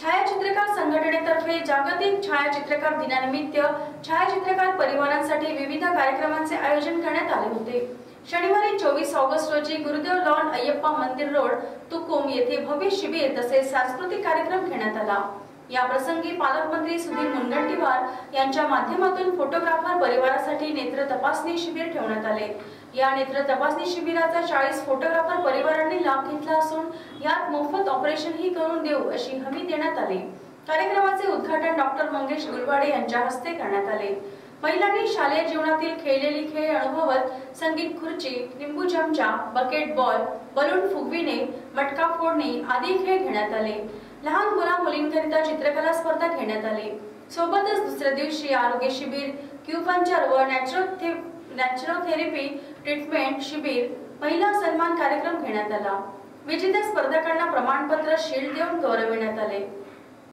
छायाचित्रकार संघटनेतर्फे जागतिक छायाचित्रकार दिनानिमित्त छायाचित्रकार परिवारांसाठी विविध कार्यक्रमांचे आयोजन करण्यात आले होते। शनिवारी 24 ऑगस्ट रोजी गुरुदेव लॉन अय्यप्पा मंदिर रोड तुकुम येथे भव्य शिबिर तसेच सांस्कृतिक कार्यक्रम घेण्यात आला। या प्रसंगी पालकमंत्री सुधीर मुनगंटीवार यांच्या माध्यमातून फोटोग्राफर परिवारासाठी नेत्र तपासणी शिबिर ठेवण्यात आले। या नेत्र तपासणी शिबिराचा 40 फोटोग्राफर परिवारांनी लाभ घेतला असून यात मोफत ऑपरेशन ही करून देऊ अशी हमी देण्यात आली। कार्यक्रमाचे उद्घाटन डॉक्टर मंगेश गुलवाडे यांच्या हस्ते करण्यात आले। महिलांनी शालेय जीवनातील खेळलेली खेळ अनुभवत संगीत खुर्ची, लिंबू चमचा, बकेट बॉल, बलून फुगविणे, मटका फोडणे आदी खेळ घेण्यात आले। लहान मुला-मुलींकरिता चित्रकला स्पर्धा घेण्यात आली। सोबतच दुसऱ्या दिवशी आरोग्य शिबिर, क्यूपंक्चर व नॅचरोथेरपी ट्रीटमेंट शिबिर, महिला सन्मान कार्यक्रम घेण्यात आला। विजेत्या स्पर्धकांना प्रमाणपत्र, शील्ड देऊन गौरविण्यात आले।